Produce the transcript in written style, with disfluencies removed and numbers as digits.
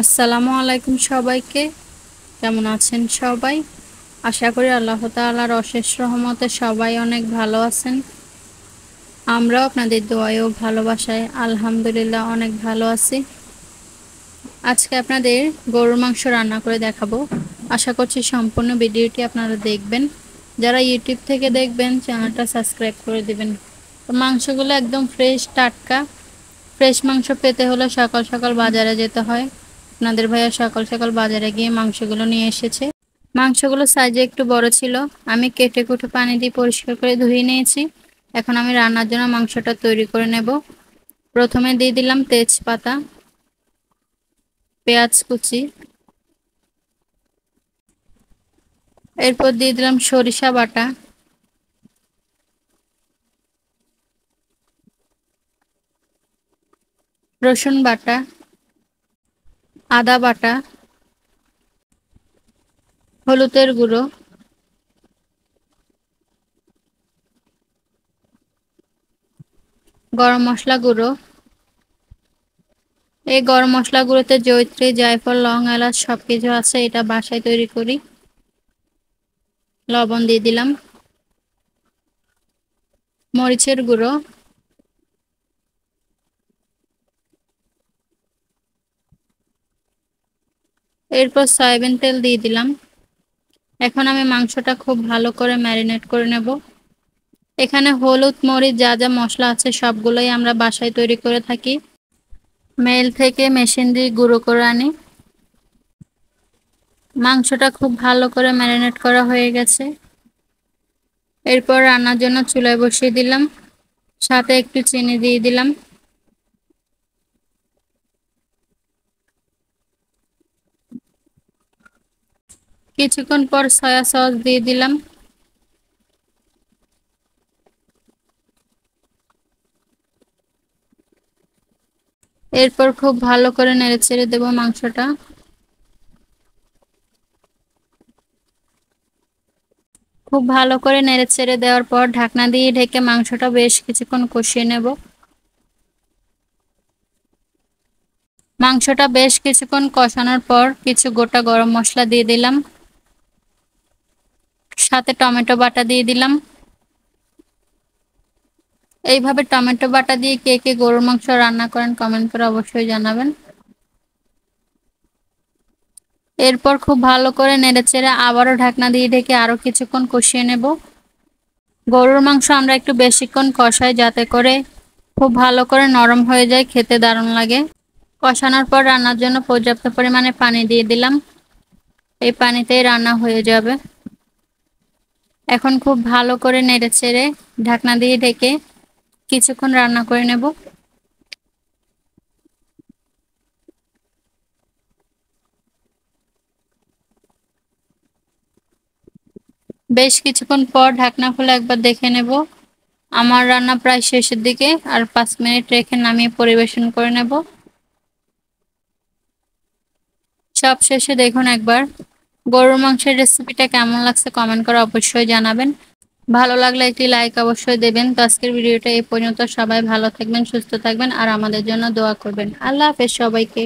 আসসালামু আলাইকুম সবাইকে। কেমন আছেন সবাই? আশা করি আল্লাহ তাআলার অশেষ রহমতে সবাই অনেক ভালো আছেন। আমরাও আপনাদের দোয়ায় ও ভালোবাসায় আলহামদুলিল্লাহ অনেক ভালো আছি। আজকে আপনাদের গরুর মাংস রান্না করে দেখাবো। আশা করছি সম্পূর্ণ ভিডিওটি আপনারা দেখবেন। যারা ইউটিউব থেকে দেখবেন চ্যানেলটা সাবস্ক্রাইব করে দিবেন। তো মাংসগুলো একদম ফ্রেশ টাটকা। ফ্রেশ মাংস পেতে হলে সকাল সকাল বাজারে যেতে হয়। আপনাদের ভাইয়া সকাল সকাল বাজারে গিয়ে মাংসগুলো নিয়ে এসেছে। মাংসগুলো সাইজে একটু বড় ছিল। আমি কেটে কুটে পানি দিয়ে পরিষ্কার করে ধুয়ে নিয়েছি। এখন আমি রান্নার জন্য মাংসটা তৈরি করে নেব। প্রথমে দিয়ে দিলাম তেজপাতা, পেঁয়াজ কুচি, এরপর দিয়ে দিলাম সরিষা বাটা, রসুন বাটা, আদা বাটা, হলুদের গুঁড়ো, গরম মশলা গুঁড়ো। এই গরম মশলা গুঁড়োতে জয়িত্রী, জায়ফল, লং, এলাচ সবকিছু আছে, এটা বাসায় তৈরি করি। লবণ দিয়ে দিলাম, মরিচের গুঁড়ো, এরপর সয়াবিন তেল দিয়ে দিলাম। এখন আমি মাংসটা খুব ভালো করে ম্যারিনেট করে নেব। এখানে হলুদ, মরিচ যা যা মশলা আছে সবগুলোই আমরা বাসায় তৈরি করে থাকি। মিল থেকে মেশিন দিয়ে গুঁড়ো করে আনি। মাংসটা খুব ভালো করে ম্যারিনেট করা হয়ে গেছে। এরপর রান্নার জন্য চুলায় বসিয়ে দিলাম, সাথে একটু চিনি দিয়ে দিলাম। কিছুক্ষণ পর সয়া সস দিয়ে দিলাম। এরপর খুব ভালো করে নেড়েচেড়ে দেব মাংসটা। খুব ভালো করে নেড়েচেড়ে দেওয়ার পর ঢাকনা দিয়ে ঢেকে মাংসটা বেশ কিছুক্ষণ কষিয়ে নেব। মাংসটা বেশ কিছুক্ষণ কষানোর পর কিছু গোটা গরম মশলা দিয়ে দিলাম, সাথে টমেটো বাটা দিয়ে দিলাম। এইভাবে টমেটো বাটা দিয়ে কে কে গরুর মাংস রান্না করেন কমেন্ট করে অবশ্যই জানাবেন। এরপর খুব ভালো করে নেড়েচেড়ে আবারও ঢাকনা দিয়ে ঢেকে আরো কিছুক্ষণ কষিয়ে নেব। গরুর মাংস আমরা একটু বেশিক্ষণ কষাই যাতে করে খুব ভালো করে নরম হয়ে যায়, খেতে দারুণ লাগে। কষানোর পর রান্নার জন্য পর্যাপ্ত পরিমাণে পানি দিয়ে দিলাম। এই পানিতেই রান্না হয়ে যাবে। এখন খুব ভালো করে নেড়েচেড়ে ঢাকনা দিয়ে ঢেকে কিছুক্ষণ রান্না করে নেব। বেশ কিছুক্ষণ পর ঢাকনা খুলে একবার দেখে নেব। আমার রান্না প্রায় শেষের দিকে, আর 5 মিনিট রেখে নামিয়ে পরিবেশন করে নেব। সব শেষে দেখুন একবার। গরুর মাংসের রেসিপিটা কেমন লাগছে কমেন্ট করে অবশ্যই জানাবেন। ভালো লাগলে একটি লাইক অবশ্যই দেবেন। তো আজকের ভিডিওটা এই পর্যন্ত। সবাই ভালো থাকবেন, সুস্থ থাকবেন আর আমাদের জন্য দোয়া করবেন। আল্লাহ হাফেজ সবাইকে।